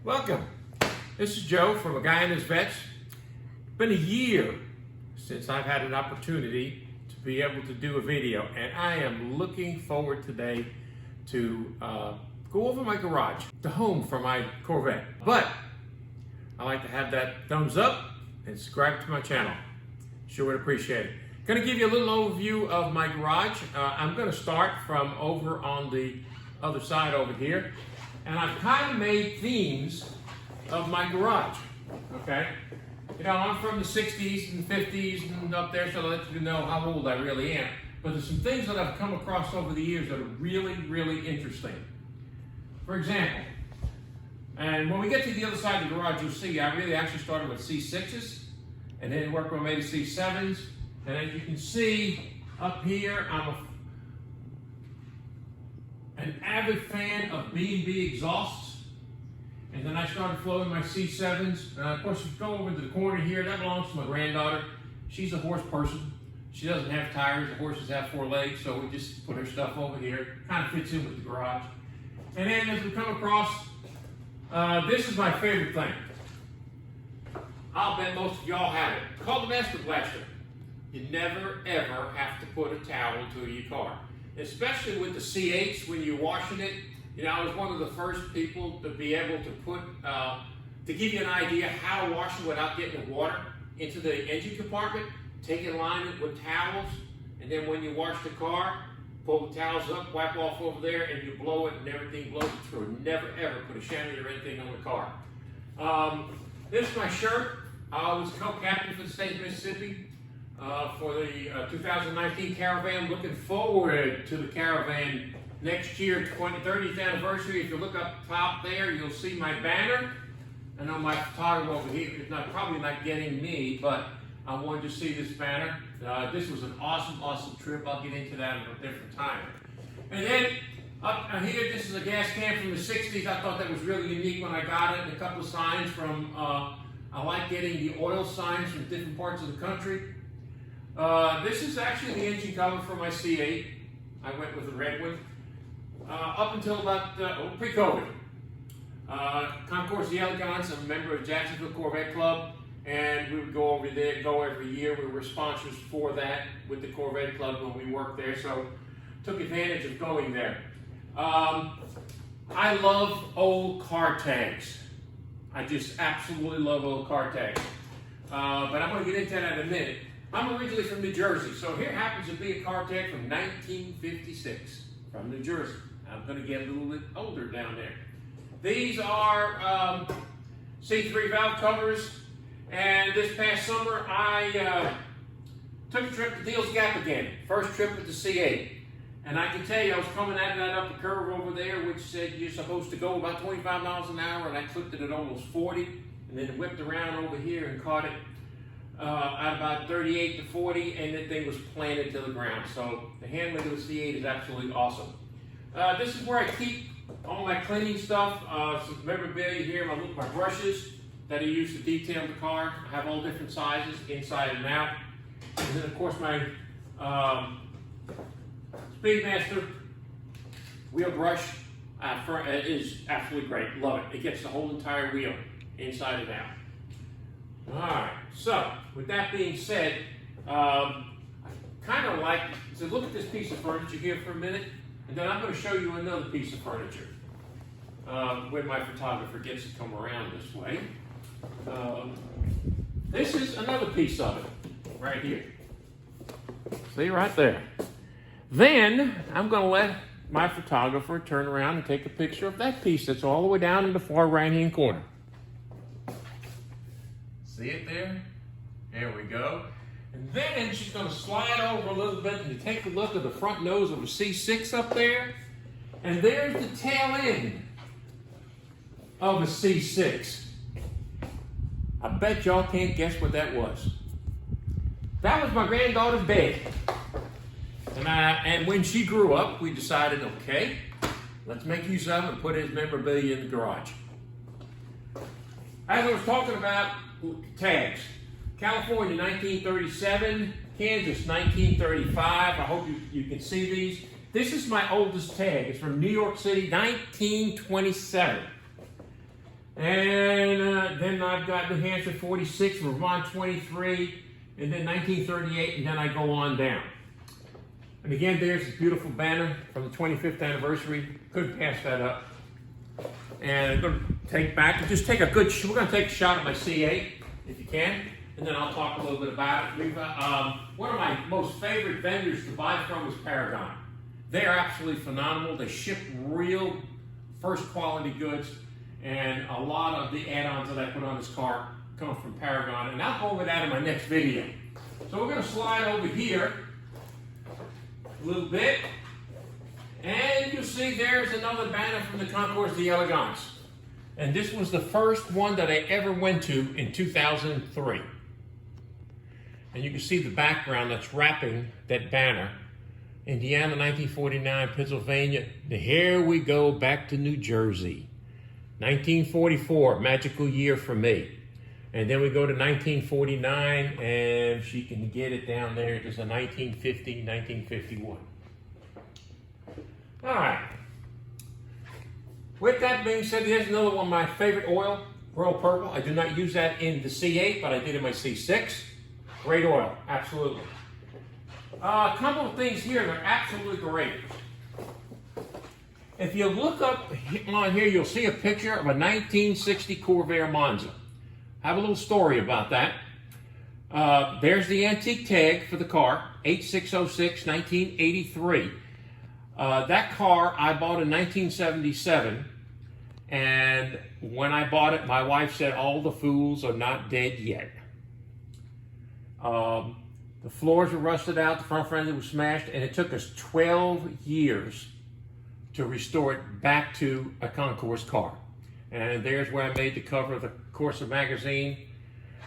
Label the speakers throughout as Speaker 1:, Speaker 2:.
Speaker 1: Welcome. This is Joe from A Guy and His Vets. Been a year since I've had an opportunity to be able to do a video, and I am looking forward today to go over my garage, the home for my Corvette. But I like to have that thumbs up and subscribe to my channel. Sure would appreciate it. Going to give you a little overview of my garage. I'm going to start from over on the other side over here. And I've kind of made themes of my garage, okay? You know, I'm from the 60s and 50s and up there, so I'll let you know how old I really am. But there's some things that I've come across over the years that are really, really interesting. For example, and when we get to the other side of the garage, you'll see I really actually started with C6s, and then worked my way to C7s. And as you can see up here, I'm an avid fan of B&B exhausts. And then I started flowing my C7s. Of course, if you go over to the corner here, that belongs to my granddaughter. She's a horse person. She doesn't have tires. The horses have 4 legs, so we just put her stuff over here. Kind of fits in with the garage. And then as we come across, this is my favorite thing. I'll bet most of y'all have it. It's called the Master Blaster. You never, ever have to put a towel to your car. Especially with the C8s when you're washing it. You know, I was one of the first people to be able to put, to give you an idea how to wash it without getting the water into the engine compartment. Take it, line it with towels, and then when you wash the car, pull the towels up, wipe off over there, and you blow it, and everything blows it through. Never, ever put a chamois or anything on the car. This is my shirt. I was co-captain for the state of Mississippi. For the 2019 Caravan. Looking forward to the Caravan next year, 30th anniversary. If you look up top there, you'll see my banner. I know my photographer over here is probably not getting me, but I wanted to see this banner. This was an awesome, awesome trip. I'll get into that at a different time. And then up here, this is a gas can from the 60s. I thought that was really unique when I got it. And a couple of signs from, I like getting the oil signs from different parts of the country. This is actually the engine cover for my C8. I went with the red one. Up until about pre-COVID. Concours d'Elegance, I'm a member of Jacksonville Corvette Club, and we would go over there, every year. We were sponsors for that with the Corvette Club when we worked there, so took advantage of going there. I love old car tags. I just absolutely love old car tags. But I'm going to get into that in a minute. I'm originally from New Jersey, so here happens to be a car tag from 1956 from New Jersey. I'm going to get a little bit older down there. These are C3 valve covers, and this past summer I took a trip to Deals Gap again. First trip with the C8. And I can tell you, I was coming at that up the curve over there, which said you're supposed to go about 25 miles an hour, and I clipped it at almost 40, and then whipped around over here and caught it at about 38 to 40, and the thing was planted to the ground. So the handling of the C8 is absolutely awesome. This is where I keep all my cleaning stuff, some memorabilia here, my brushes that I use to detail the car. I have all different sizes, inside and out. And then of course my Speedmaster wheel brush is absolutely great. Love it. It gets the whole entire wheel, inside and out. Alright, so with that being said, I kind of like to look at this piece of furniture here for a minute, and then I'm going to show you another piece of furniture when my photographer gets to come around this way. This is another piece of it, right here. See, right there. Then I'm going to let my photographer turn around and take a picture of that piece that's all the way down in the far right-hand corner. See it there? There we go. And then she's going to slide over a little bit and take a look at the front nose of a C6 up there. And there's the tail end of a C6. I bet y'all can't guess what that was. That was my granddaughter's bed. And when she grew up, we decided, okay, let's make use of it and put his memorabilia in the garage. As I was talking about tags, California 1937, Kansas 1935. I hope you can see these. This is my oldest tag. It's from New York City, 1927. And then I've got New Hampshire 46, Vermont 23, and then 1938, and then I go on down. And again, there's this beautiful banner from the 25th anniversary. Couldn't pass that up. And I'm going to take back, we're going to take a shot at my C8, if you can, and then I'll talk a little bit about it. One of my most favorite vendors to buy from is Paragon. They are absolutely phenomenal. They ship real first quality goods, and a lot of the add-ons that I put on this car come from Paragon, and I'll go over that in my next video. So we're going to slide over here a little bit, and you'll see there's another banner from the Concours d'Elegance. And this was the first one that I ever went to in 2003. And you can see the background that's wrapping that banner. Indiana, 1949, Pennsylvania. Here we go back to New Jersey. 1944, magical year for me. And then we go to 1949, and she can get it down there. It's a 1950, 1951. All right. With that being said, here's another one of my favorite oil, Royal Purple. I do not use that in the C8, but I did in my C6. Great oil, absolutely. A couple of things here that are absolutely great. If you look up on here, you'll see a picture of a 1960 Corvette Monza. I have a little story about that. There's the antique tag for the car, 8606, 1983. That car I bought in 1977, and when I bought it, my wife said, all the fools are not dead yet. The floors were rusted out, the front fender was smashed, and it took us 12 years to restore it back to a concours car. And there's where I made the cover of the Corsa magazine.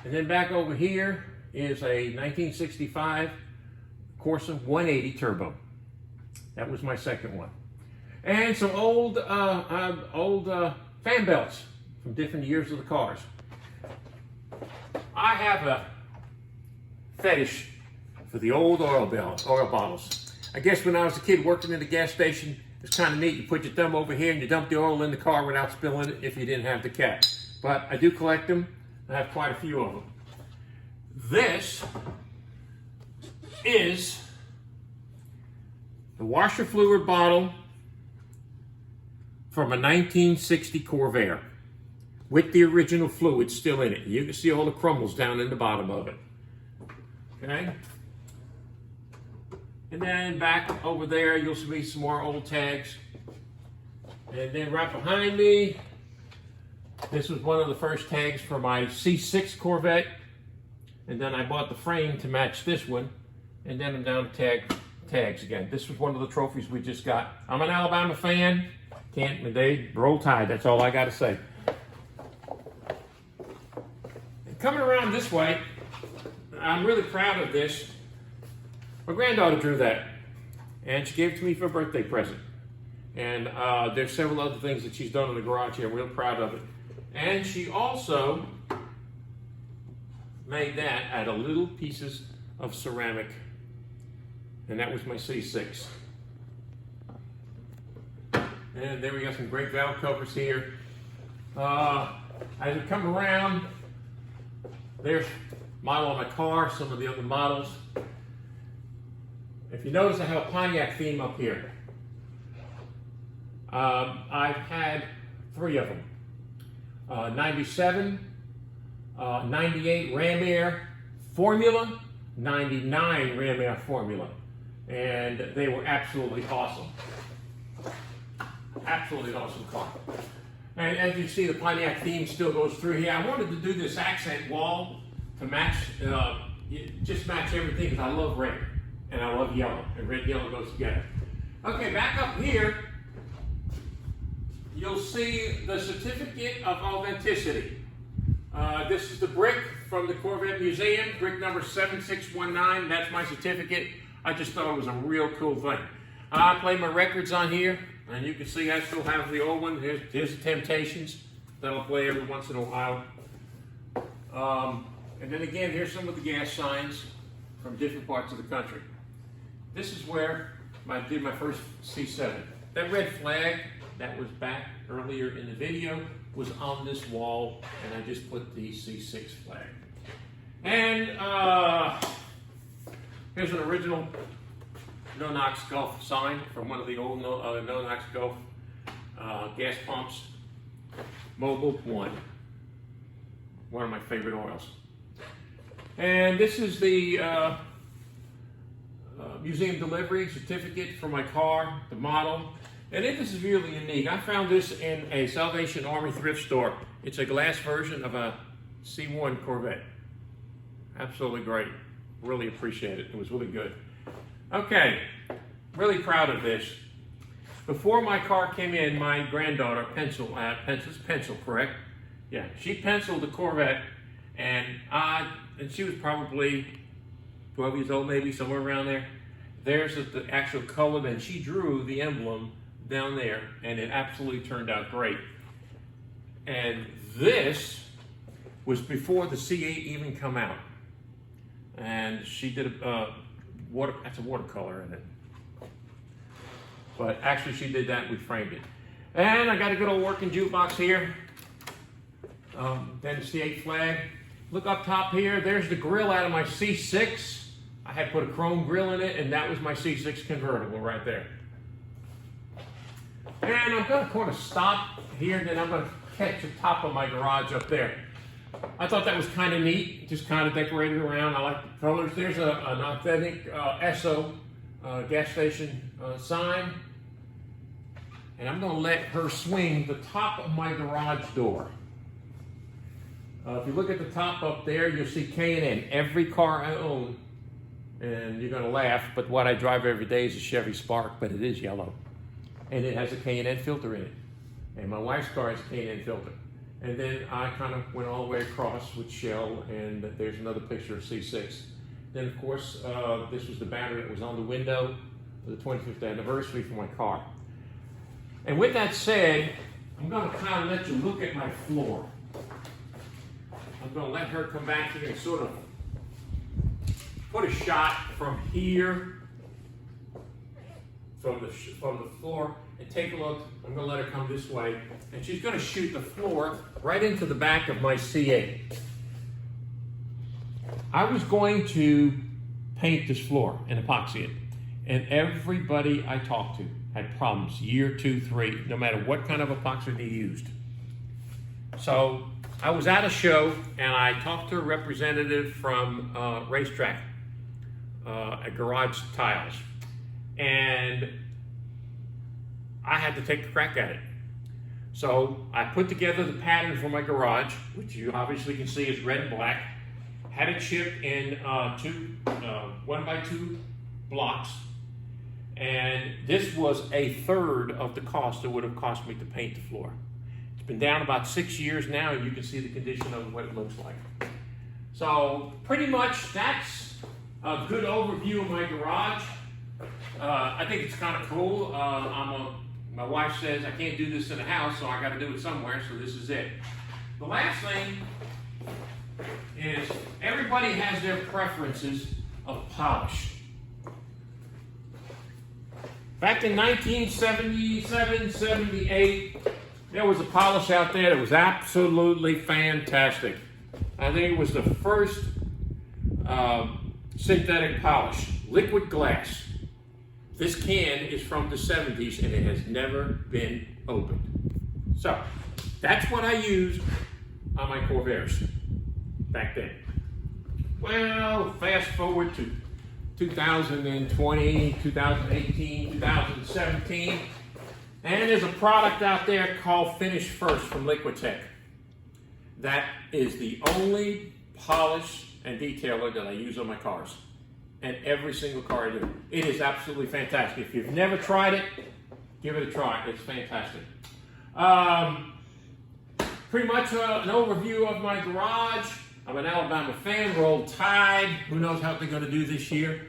Speaker 1: And then back over here is a 1965 Corsa 180 Turbo. That was my second one. And some old fan belts from different years of the cars. I have a fetish for the old oil bottles. I guess when I was a kid working in the gas station, it's kind of neat. You put your thumb over here and you dump the oil in the car without spilling it if you didn't have the cap. But I do collect them. I have quite a few of them. This is the washer fluid bottle from a 1960 Corvair with the original fluid still in it. You can see all the crumbles down in the bottom of it. Okay? And then back over there, you'll see some more old tags. And then right behind me, this was one of the first tags for my C6 Corvette. And then I bought the frame to match this one. And then I'm down to tags again. This was one of the trophies we just got. I'm an Alabama fan. They roll tide, that's all I got to say. And coming around this way, I'm really proud of this. My granddaughter drew that, and she gave it to me for a birthday present. And there's several other things that she's done in the garage here. I'm real proud of it. And she also made that out of little pieces of ceramic, and that was my C6. And then we got some great valve covers here. As we come around, there's model on my car, some of the other models. If you notice, I have a Pontiac theme up here. I've had 3 of them. 97, 98 Ram Air Formula, 99 Ram Air Formula. And they were absolutely awesome. Absolutely awesome car. And as you see, the Pontiac theme still goes through here. I wanted to do this accent wall to match, just match everything, because I love red and I love yellow, and red and yellow goes together. Okay, back up here, you'll see the certificate of authenticity. This is the brick from the Corvette Museum, brick number 7619. That's my certificate. I just thought it was a real cool thing. I play my records on here, and you can see I still have the old one. Here's the Temptations that I'll play every once in a while. And then again, here's some of the gas signs from different parts of the country. This is where I did my first C7. That red flag that was back earlier in the video, was on this wall, and I just put the C6 flag. And here's an original no-knox Gulf sign from one of the old no-knox Gulf gas pumps. Mobile 1, one of my favorite oils. And this is the museum delivery certificate for my car, the model. And this is really unique. I found this in a Salvation Army thrift store. It's a glass version of a C1 Corvette. Absolutely great. Really appreciate it. It was really good. Okay, really proud of this. Before my car came in, my granddaughter, pencil, correct? Yeah, she penciled the Corvette, and she was probably 12 years old, maybe, somewhere around there. There's the actual color, and she drew the emblem down there, and it absolutely turned out great. And this was before the C8 even come out. And she did that's a watercolor in it. But actually she did that, we framed it. And I got a good old working jukebox here. Then the C8 flag. Look up top here, there's the grill out of my C6. I had put a chrome grill in it, and that was my C6 convertible right there. And I'm going to kind of stop here, and then I'm going to catch the top of my garage up there. I thought that was kind of neat, just kind of decorated around. I like the colors. There's an authentic Esso gas station sign. And I'm going to let her swing the top of my garage door. If you look at the top up there, you'll see K&N. Every car I own, and you're going to laugh, but what I drive every day is a Chevy Spark, but it is yellow. And it has a K&N filter in it. And my wife's car has a K&N filter. And then I kind of went all the way across with Shell, and there's another picture of C6. Then, of course, this was the banner that was on the window for the 25th anniversary for my car. And with that said, I'm going to kind of let you look at my floor. I'm going to let her come back here and sort of put a shot from here, from the floor, and take a look. I'm going to let her come this way, and she's going to shoot the floor right into the back of my C8. I was going to paint this floor and epoxy it, and everybody I talked to had problems, year 2, 3, no matter what kind of epoxy they used. So I was at a show, and I talked to a representative from Racetrack at Garage Tiles, and I had to take a crack at it. So I put together the pattern for my garage, which you obviously can see is red and black, had it shipped in 1x2 blocks, and this was a third of the cost it would have cost me to paint the floor. It's been down about 6 years now, and you can see the condition of what it looks like. So pretty much that's a good overview of my garage. I think it's kind of cool. My wife says I can't do this in the house, so I got to do it somewhere, so this is it. The last thing is everybody has their preferences of polish. Back in 1977, 78, there was a polish out there that was absolutely fantastic. I think it was the first synthetic polish, liquid glass. This can is from the 70s, and it has never been opened. So that's what I used on my Corvaires back then. Well, fast forward to 2020, 2018, 2017, and there's a product out there called Finish First from Liquitech. That is the only polish and detailer that I use on my cars, and every single car I do. It is absolutely fantastic. If you've never tried it, give it a try. It's fantastic. Pretty much an overview of my garage. I'm an Alabama fan. Roll Tide. Who knows how they're going to do this year.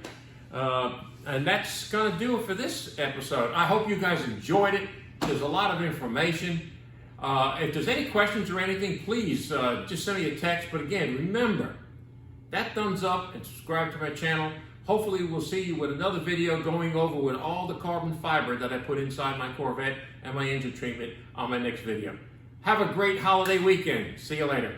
Speaker 1: And that's going to do it for this episode. I hope you guys enjoyed it. There's a lot of information. If there's any questions or anything, please just send me a text. But again, remember, that thumbs up and subscribe to my channel. Hopefully we'll see you with another video going over with all the carbon fiber that I put inside my Corvette and my engine treatment on my next video. Have a great holiday weekend. See you later.